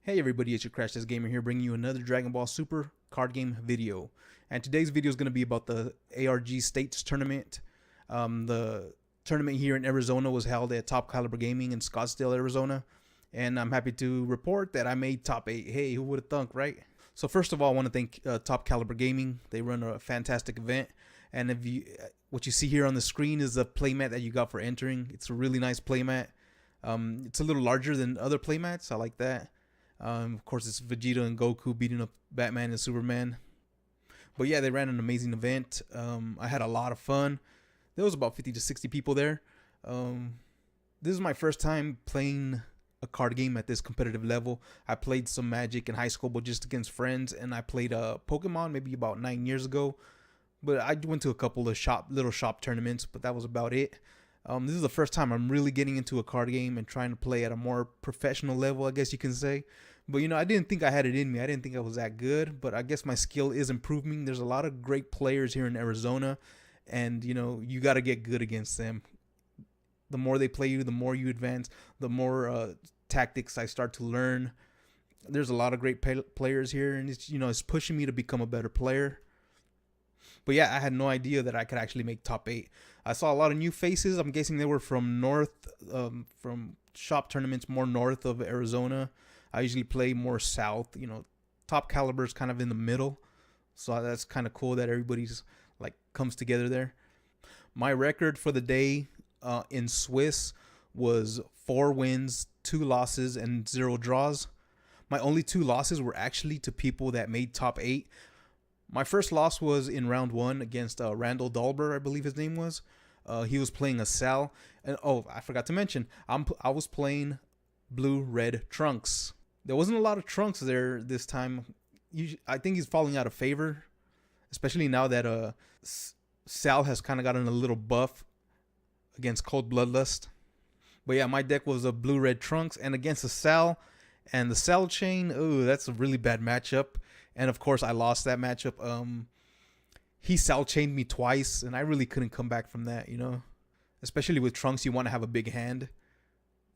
Hey everybody, it's your Crash Test Gamer here, bringing you another Dragon Ball Super card game video. And today's video is going to be about the ARG State Tournament. The tournament here in Arizona was held at Top Caliber Gaming in Scottsdale, Arizona. And I'm happy to report that I made top 8. Hey, who would have thunk, right? So first of all, I want to thank Top Caliber Gaming. They run a fantastic event. And what you see here on the screen is the playmat that you got for entering. It's a really nice playmat. It's a little larger than other playmats. I like that. Of course, it's Vegeta and Goku beating up Batman and Superman. But yeah, they ran an amazing event. I had a lot of fun. There was about 50 to 60 people there. This is my first time playing a card game at this competitive level. I played some Magic in high school, but just against friends. And I played Pokemon maybe about 9 years ago. But I went to a couple of little shop tournaments, but that was about it. This is the first time I'm really getting into a card game and trying to play at a more professional level, I guess you can say. But, I didn't think I had it in me. I didn't think I was that good, but I guess my skill is improving. There's a lot of great players here in Arizona, and, you got to get good against them. The more they play you, the more you advance, the more tactics I start to learn. There's a lot of great players here, and it's pushing me to become a better player. But yeah, I had no idea that I could actually make top 8. I saw a lot of new faces. I'm guessing they were from from shop tournaments more north of Arizona. I usually play more south. Top Caliber is kind of in the middle. So that's kind of cool that everybody's comes together there. My record for the day in Swiss was 4 wins, 2 losses, and 0 draws. My only 2 losses were actually to people that made top 8. My first loss was in round 1 against Randall Dalber, I believe his name was. He was playing a Sal. And I forgot to mention, I was playing blue-red Trunks. There wasn't a lot of Trunks there this time. I think he's falling out of favor, especially now that Sal has kind of gotten a little buff against Cold Bloodlust. But yeah, my deck was a blue-red Trunks, and against the Sal and the Cell Chain, that's a really bad matchup. And of course, I lost that matchup. He Cell Chained me twice, and I really couldn't come back from that, Especially with Trunks, you want to have a big hand.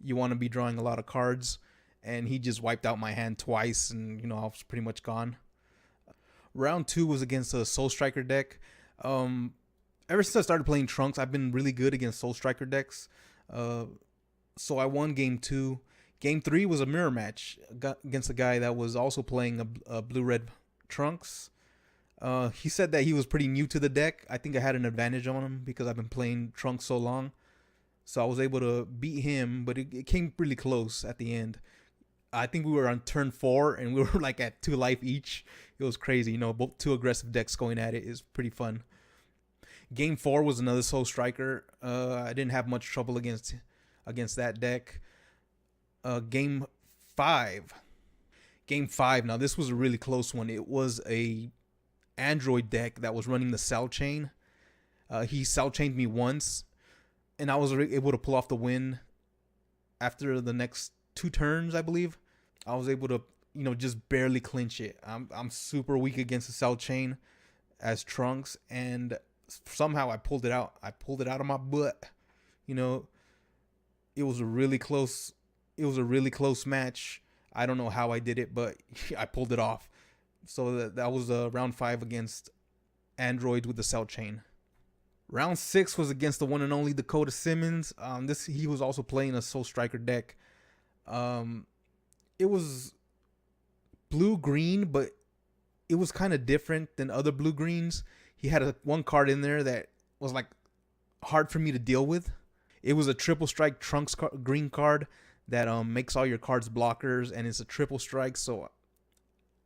You want to be drawing a lot of cards. And he just wiped out my hand twice, and, I was pretty much gone. Round 2 was against a Soul Striker deck. Ever since I started playing Trunks, I've been really good against Soul Striker decks. So I won game 2. Game 3 was a mirror match against a guy that was also playing a blue-red Trunks. He said that he was pretty new to the deck. I think I had an advantage on him because I've been playing Trunks so long. So I was able to beat him, but it came really close at the end. I think we were on turn 4, and we were at 2 life each. It was crazy. Both 2 aggressive decks going at it is pretty fun. Game 4 was another Soul Striker. I didn't have much trouble against that deck. Game 5. Now this was a really close one. It was a Android deck that was running the Cell Chain. He Cell Chained me once, and I was able to pull off the win after the next 2 turns, I believe. I was able to, just barely clinch it. I'm super weak against the Cell Chain as Trunks, and somehow I pulled it out. I pulled it out of my butt. It was a really close match. I don't know how I did it, but I pulled it off. So that was round 5 against Android with the Cell Chain. Round 6 was against the one and only Dakota Simmons. He was also playing a Soul Striker deck. It was blue-green, but it was kind of different than other blue-greens. He had one card in there that was hard for me to deal with. It was a triple strike Trunks green card that makes all your cards blockers, and it's a triple strike. So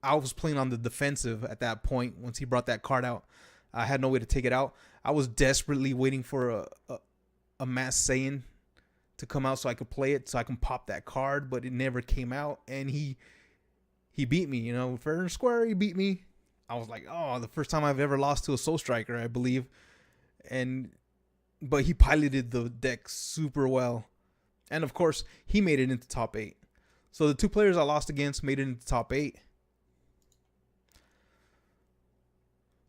I was playing on the defensive at that point. Once he brought that card out, I had no way to take it out. I was desperately waiting for a Mass Saiyan to come out so I could play it, so I can pop that card, but it never came out, and he beat me. Fair and square, he beat me. I was like, the first time I've ever lost to a Soul Striker, I believe. But he piloted the deck super well. And of course, he made it into top 8. So the 2 players I lost against made it into top 8.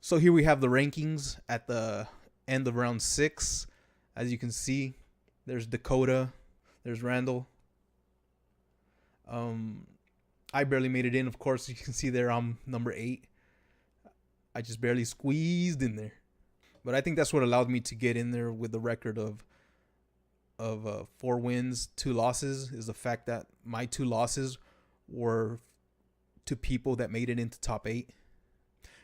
So here we have the rankings at the end of round 6. As you can see, there's Dakota, there's Randall. I barely made it in. Of course, you can see there I'm number 8. I just barely squeezed in there. But I think that's what allowed me to get in there with the record of 4 wins, 2 losses, is the fact that my 2 losses were to people that made it into top 8.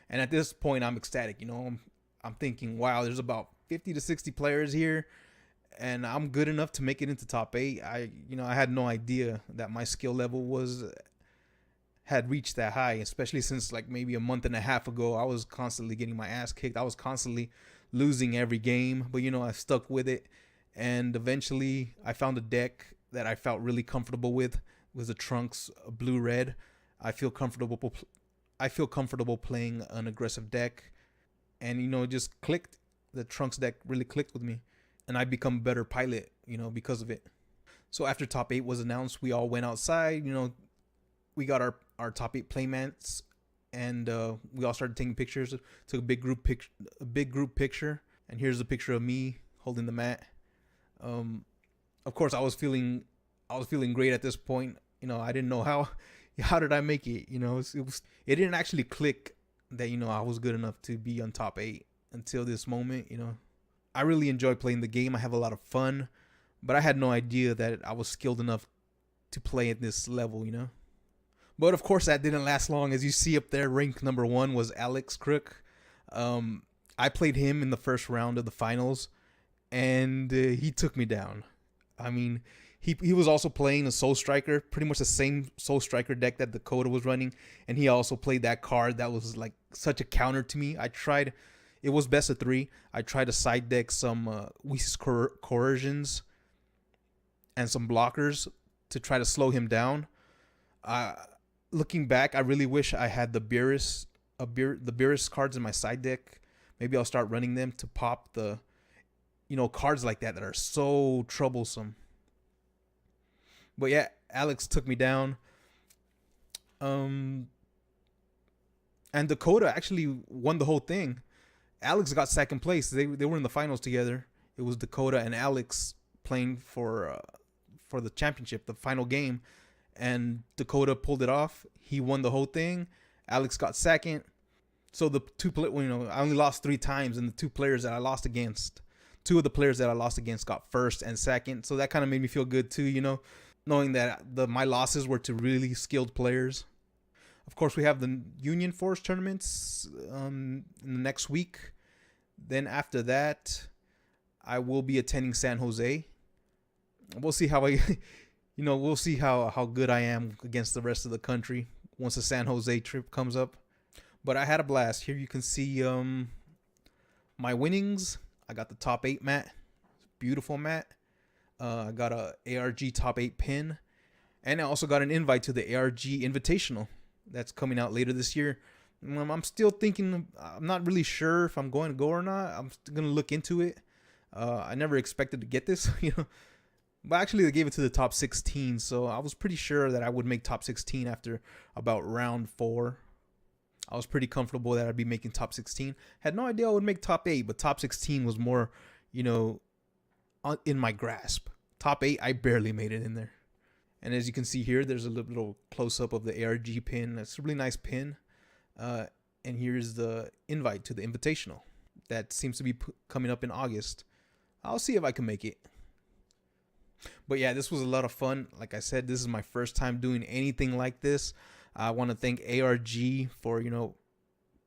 And at this point, I'm ecstatic. I'm thinking, wow, there's about 50 to 60 players here, and I'm good enough to make it into top 8. I had no idea that my skill level had reached that high, especially since like maybe a month and a half ago, I was constantly getting my ass kicked. I was constantly losing every game, but I stuck with it, and eventually I found a deck that I felt really comfortable with. It was the Trunks blue-red. I feel comfortable playing an aggressive deck, and it just clicked. The Trunks deck really clicked with me, and I become a better pilot, because of it. So after top 8 was announced, we all went outside. We got our top 8 playmats, and we all started taking pictures. Took a big group picture, and here's a picture of me holding the mat. Of course, I was feeling great at this point. I didn't know how did I make it. It didn't actually click that I was good enough to be on top 8 until this moment. I really enjoy playing the game. I have a lot of fun, but I had no idea that I was skilled enough to play at this level. But of course, that didn't last long. As you see up there, rank number 1 was Alex Crook. I played him in the first round of the finals, and he took me down. I mean, he was also playing a Soul Striker, pretty much the same Soul Striker deck that Dakota was running, and he also played that card that was like such a counter to me. It was best of 3. I tried to side deck some Wee's Coercions and some blockers to try to slow him down. Looking back, I really wish I had the Beerus cards in my side deck. Maybe I'll start running them to pop the cards like that are so troublesome. But yeah, Alex took me down. And Dakota actually won the whole thing. Alex got second place. They were in the finals together. It was Dakota and Alex playing for the championship, the final game, and Dakota pulled it off. He won the whole thing. Alex got second. So the I only lost 3 times, and the 2 players that I lost against, 2 of the players that I lost against got first and second. So that kind of made me feel good too, knowing that my losses were to really skilled players. Of course, we have the Union Force tournaments in the next week. Then after that, I will be attending San Jose. We'll see how we'll see how good I am against the rest of the country once the San Jose trip comes up. But I had a blast. Here you can see my winnings. I got the top 8 mat. Beautiful mat. I got a ARG top 8 pin. And I also got an invite to the ARG Invitational that's coming out later this year. I'm still thinking, I'm not really sure if I'm going to go or not. I'm going to look into it. I never expected to get this, But actually, they gave it to the top 16, so I was pretty sure that I would make top 16 after about round 4. I was pretty comfortable that I'd be making top 16. Had no idea I would make top 8, but top 16 was more, in my grasp. Top 8, I barely made it in there. And as you can see here, there's a little close-up of the ARG pin. It's a really nice pin. And here's the invite to the Invitational. That seems to be coming up in August. I'll see if I can make it. But yeah, this was a lot of fun. Like I said, this is my first time doing anything like this. I want to thank ARG for,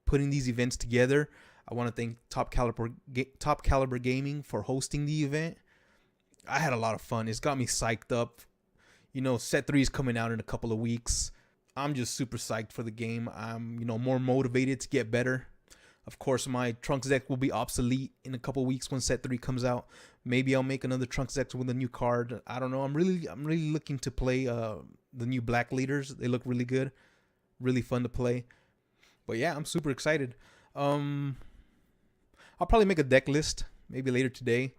putting these events together. I want to thank Top Caliber Gaming for hosting the event. I had a lot of fun. It's got me psyched up. Set 3 is coming out in a couple of weeks. I'm just super psyched for the game. I'm, more motivated to get better. Of course, my Trunks deck will be obsolete in a couple of weeks when set 3 comes out. Maybe I'll make another Trunks deck with a new card. I don't know. I'm really looking to play the new Black Leaders. They look really good, really fun to play. But yeah, I'm super excited. I'll probably make a deck list maybe later today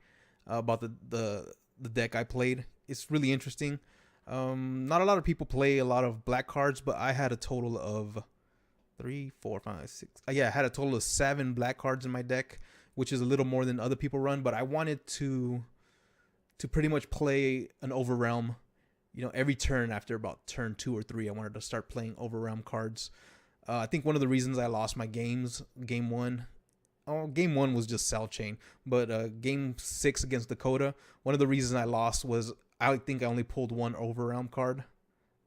about the deck I played. It's really interesting. Not a lot of people play a lot of black cards, but I had a total of 3, 4, 5, 6. Yeah, I had a total of 7 black cards in my deck, which is a little more than other people run. But I wanted to pretty much play an Overrealm, every turn after about turn 2 or 3, I wanted to start playing overrealm cards. I think one of the reasons I lost my game 1 was just cell chain, but game 6 against Dakota, one of the reasons I lost was I think I only pulled 1 overrealm card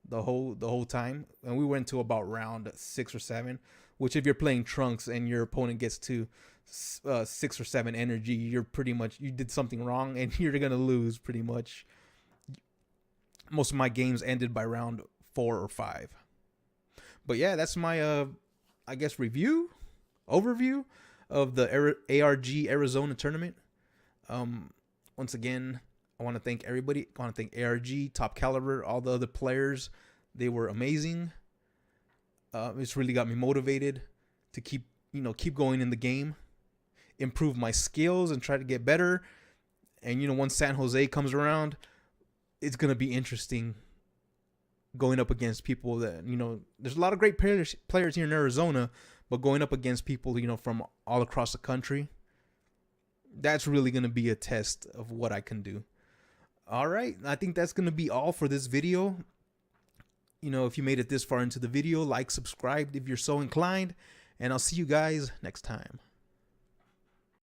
the whole time, and we went to about round 6 or 7, which if you're playing trunks and your opponent gets to 6 or 7 energy, you did something wrong and you're gonna lose pretty much. Most of my games ended by round 4 or 5. But yeah, that's my I guess overview of the ARG Arizona tournament. Once again, I want to thank everybody. I want to thank ARG, Top Caliber, all the other players. They were amazing. It's really got me motivated to keep going in the game, improve my skills, and try to get better. And once San Jose comes around, it's gonna be interesting going up against people that there's a lot of great players here in Arizona, but going up against people from all across the country, that's really gonna be a test of what I can do. All right, I think that's gonna be all for this video. If you made it this far into the video, like, subscribe if you're so inclined, and I'll see you guys next time.